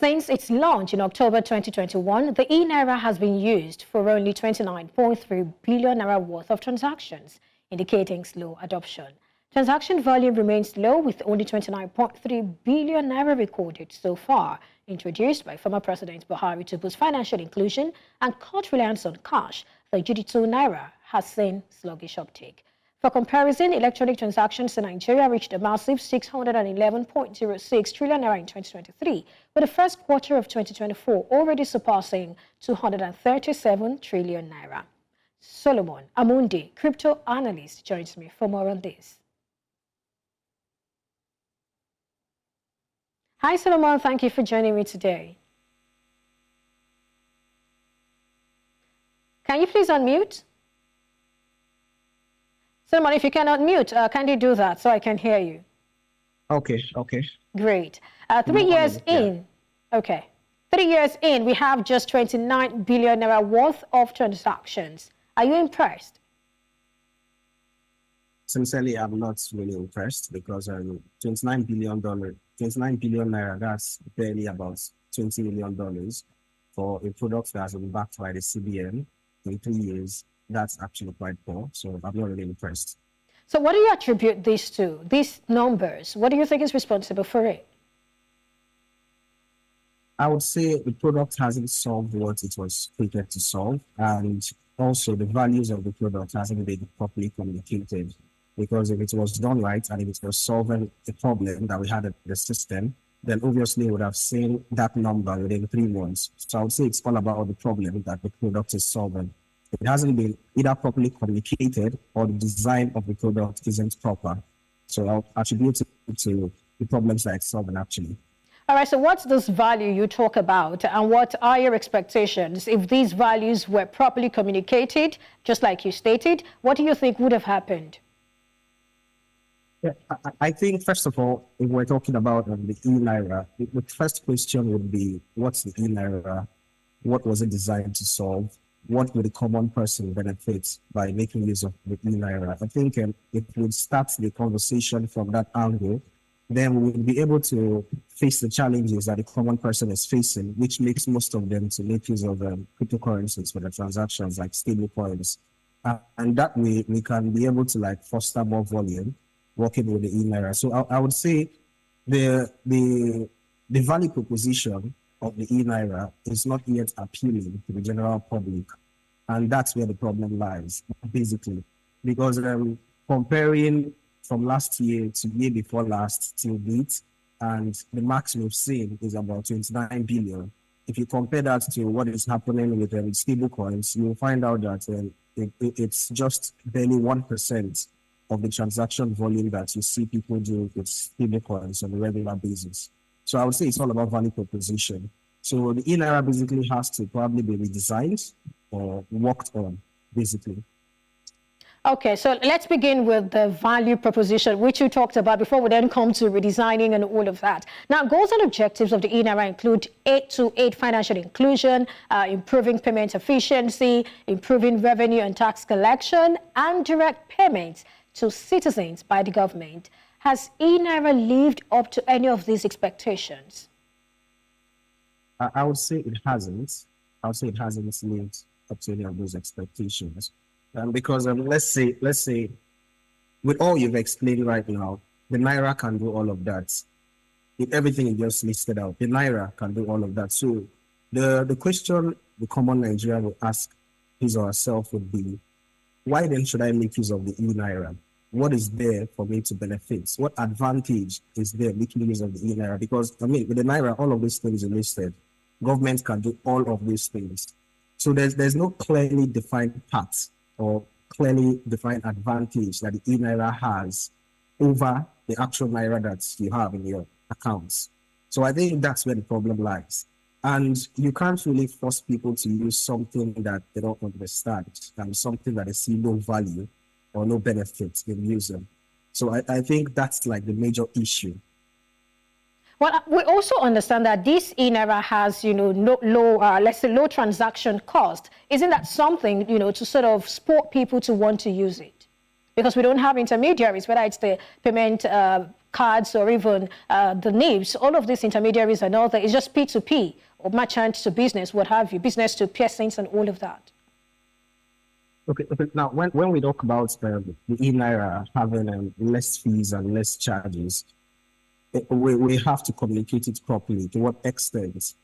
Since its launch in October 2021, the eNaira has been used for only 29.3 billion naira worth of transactions, indicating slow adoption. Transaction volume remains low, with only 29.3 billion naira recorded so far, introduced by former President Buhari to boost financial inclusion and cut reliance on cash. The digital naira has seen sluggish uptake. For comparison, electronic transactions in Nigeria reached a massive 611.06 trillion naira in 2023, with the first quarter of 2024 already surpassing 237 trillion naira. Solomon Amunde, crypto analyst, joins me for more on this. Hi, Solomon. Thank you for joining me today. Can you please unmute? Solomon, if you cannot mute, can you do that so I can hear you? Okay. Great. 3 years in, okay. 3 years in, we have just 29 billion naira worth of transactions. Are you impressed? Sincerely, I'm not really impressed because $29 billion, 29 billion naira, that's barely about $20 million for a product that has been backed by the CBN in 3 years. That's actually quite poor, so I'm not really impressed. So what do you attribute this to, these numbers? What do you think is responsible for it? I would say the product hasn't solved what it was created to solve, and also the values of the product hasn't been properly communicated. Because if it was done right and if it was solving the problem that we had in the system, then obviously we would have seen that number within 3 months. So I would say it's all about the problem that the product is solving. It hasn't been either properly communicated or the design of the product isn't proper. So I'll attribute it to the problems that it's solving actually. All right, so what's this value you talk about, and what are your expectations? If these values were properly communicated, just like you stated, what do you think would have happened? Yeah, I think, first of all, if we're talking about the eNaira, the first question would be, what's the eNaira? What was it designed to solve? What would the common person benefit by making use of the eNaira? I think if we start the conversation from that angle, then we will be able to face the challenges that the common person is facing, which makes most of them to make use of cryptocurrencies for the transactions like stable coins. And that way, we can be able to foster more volume working with the eNaira. So I would say the value proposition of the eNaira is not yet appealing to the general public. And that's where the problem lies, basically. Because comparing from last year to year before last till date, and the max we've seen is about 29 billion. If you compare that to what is happening with stable coins, you'll find out that it's just barely 1% of the transaction volume that you see people do with stablecoins on a regular basis. So I would say it's all about value proposition. So the eNaira basically has to probably be redesigned or worked on, basically. Okay, so let's begin with the value proposition, which you talked about before we then come to redesigning and all of that. Now, goals and objectives of the eNaira include 8-to-8 financial inclusion, improving payment efficiency, improving revenue and tax collection, and direct payments to citizens by the government. Has eNaira lived up to any of these expectations? I would say it hasn't. I would say it hasn't lived up to any of those expectations. Because let's say, with all you've explained right now, the Naira can do all of that. With everything you just listed out, the Naira can do all of that. So the question the common Nigerian will ask his or herself would be, why then should I make use of the eNaira? What is there for me to benefit? What advantage is there making use of the eNaira? Because, with the Naira, all of these things are listed. Government can do all of these things. So there's no clearly defined path or clearly defined advantage that the eNaira has over the actual Naira that you have in your accounts. So I think that's where the problem lies. And you can't really force people to use something that they don't understand and something that they see no value or no benefit in using. So I think that's the major issue. Well, we also understand that this eNaira has, let's say low transaction cost. Isn't that something, to sort of spur people to want to use it? Because we don't have intermediaries, whether it's the payment cards or even the NIBs, all of these intermediaries and all that, it's just P2P or merchant to business, what have you, business to persons and all of that. Okay. Now, when we talk about the eNaira having less fees and less charges, we have to communicate it properly. To what extent?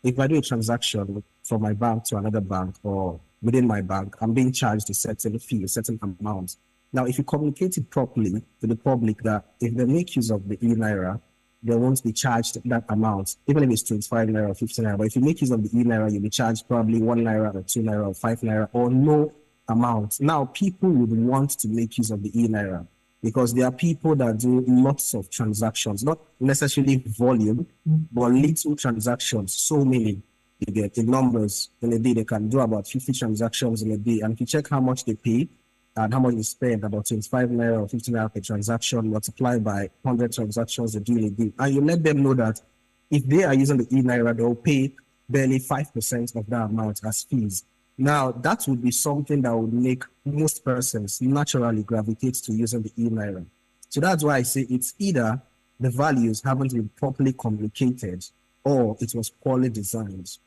If I do a transaction from my bank to another bank or within my bank, I'm being charged a certain fee, a certain amount. Now, if you communicate it properly to the public that if they make use of the eNaira, they won't be charged that amount, even if it's 25 naira or 50 naira. But if you make use of the eNaira, you'll be charged probably 1 naira or 2 naira or 5 naira or no amount. Now, people would want to make use of the eNaira because there are people that do lots of transactions, not necessarily volume, but little transactions, so many. You get the numbers in a day, they can do about 50 transactions in a day. And if you check how much they pay and how much they spend, about 25 naira or 50 naira per transaction, multiplied by 100 transactions they do in a day. And you let them know that if they are using the eNaira, they'll pay barely 5% of that amount as fees. Now, that would be something that would make most persons naturally gravitate to using the eNaira. So that's why I say it's either the values haven't been properly communicated or it was poorly designed.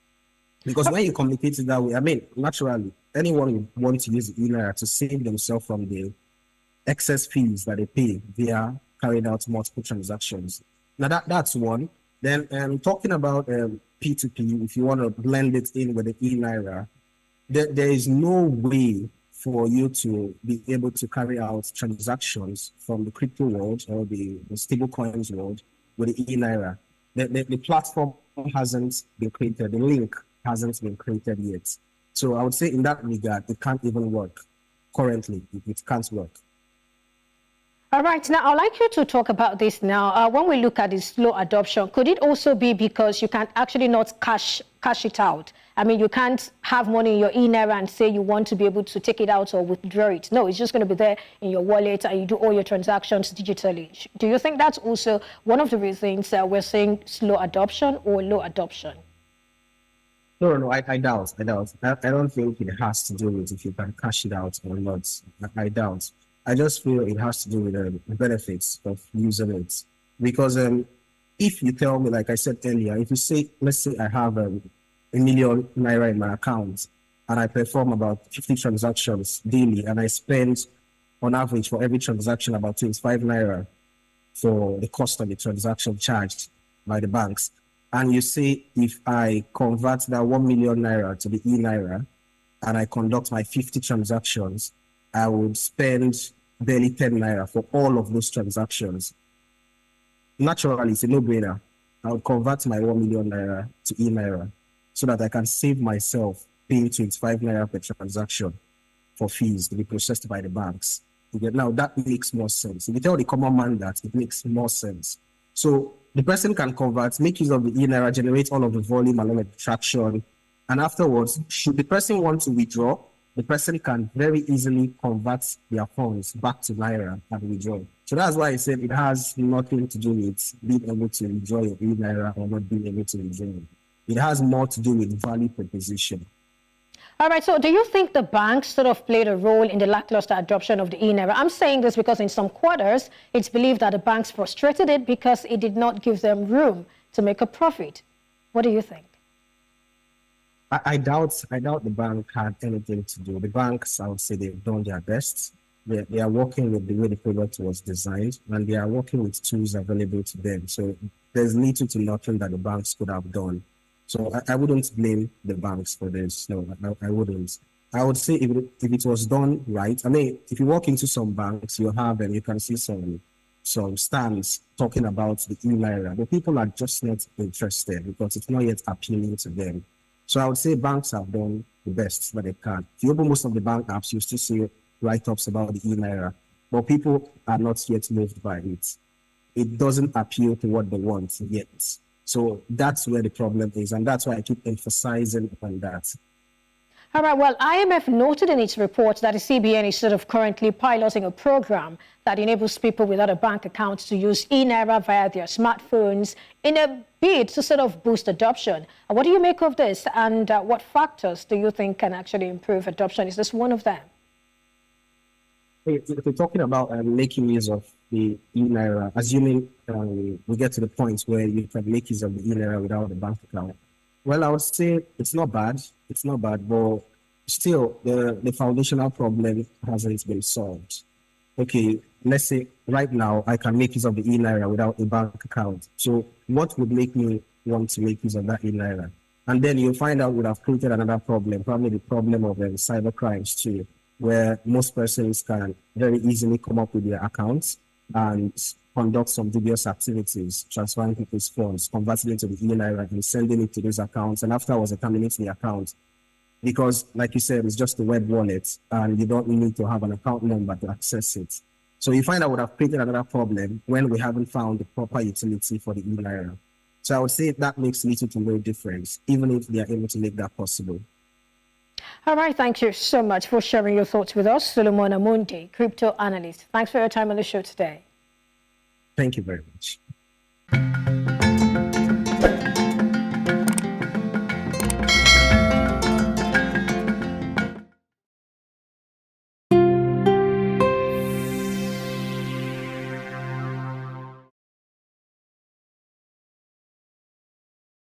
Because when you communicate it that way, I mean, naturally, anyone would want to use the eNaira to save themselves from the excess fees that they pay via carrying out multiple transactions. Now, that's one. Then talking about P2P, if you want to blend it in with the eNaira, there is no way for you to be able to carry out transactions from the crypto world or the stable coins world with the eNaira. The platform hasn't been created. The link hasn't been created yet. So I would say in that regard, it can't even work. Currently, it can't work. All right. Now, I'd like you to talk about this now. When we look at the slow adoption, could it also be because you can actually not cash it out? I mean, you can't have money in your eNaira and say you want to be able to take it out or withdraw it. No, it's just going to be there in your wallet and you do all your transactions digitally. Do you think that's also one of the reasons we're seeing slow adoption or low adoption? No, I doubt. I don't think it has to do with if you can cash it out or not. I doubt. I just feel it has to do with the benefits of using it. Because if you tell me, like I said earlier, if you say, let's say I have $1 million naira in my account and I perform about 50 transactions daily and I spend on average for every transaction about 25 naira for the cost of the transaction charged by the banks. And you say, if I convert that 1 million naira to the eNaira and I conduct my 50 transactions, I would spend barely 10 naira for all of those transactions. Naturally, it's a no-brainer. I would convert my 1 million naira to eNaira so that I can save myself paying 25 naira per transaction for fees to be processed by the banks. Now, that makes more sense. If you tell the common man that, it makes more sense. So the person can convert, make use of the eNaira, generate all of the volume and all of the traction. And afterwards, should the person want to withdraw, the person can very easily convert their funds back to Naira and withdraw. So that's why I said it has nothing to do with being able to withdraw your eNaira or not being able to withdraw it. It has more to do with value proposition. All right, so do you think the banks sort of played a role in the lackluster adoption of the eNaira? I'm saying this because in some quarters, it's believed that the banks frustrated it because it did not give them room to make a profit. What do you think? I doubt the bank had anything to do. The banks, I would say, they've done their best. They are working with the way the product was designed, and they are working with tools available to them. So there's little to nothing that the banks could have done. So I wouldn't blame the banks for this. No, I wouldn't. I would say if it was done right, I mean, if you walk into some banks, you have and you can see some stands talking about the eNaira, but people are just not interested because it's not yet appealing to them. So I would say banks have done the best that they can. If you open most of the bank apps, you still see write-ups about the eNaira, but people are not yet moved by it. It doesn't appeal to what they want yet. So that's where the problem is, and that's why I keep emphasizing on that. All right, well, IMF noted in its report that the CBN is sort of currently piloting a program that enables people without a bank account to use eNaira via their smartphones in a bid to sort of boost adoption. What do you make of this, and what factors do you think can actually improve adoption? Is this one of them? If we're talking about making use of the eNaira, assuming we get to the point where you can make use of the eNaira without a bank account? Well, I would say it's not bad. It's not bad, but still, the foundational problem hasn't been solved. Okay, let's say right now I can make use of the eNaira without a bank account. So what would make me want to make use of that eNaira? And then you'll find out would have created another problem, probably the problem of cyber crimes too, where most persons can very easily come up with their accounts and conduct some dubious activities, transferring people's funds, converting it to the eNaira and sending it to those accounts, and afterwards terminating the account. Because, like you said, it's just a web wallet, and you don't need to have an account number to access it. So you find out would have created another problem when we haven't found the proper utility for the eNaira. So I would say that makes little to no difference, even if they are able to make that possible. All right, thank you so much for sharing your thoughts with us, Solomon Amunde, crypto analyst. Thanks for your time on the show today. Thank you very much.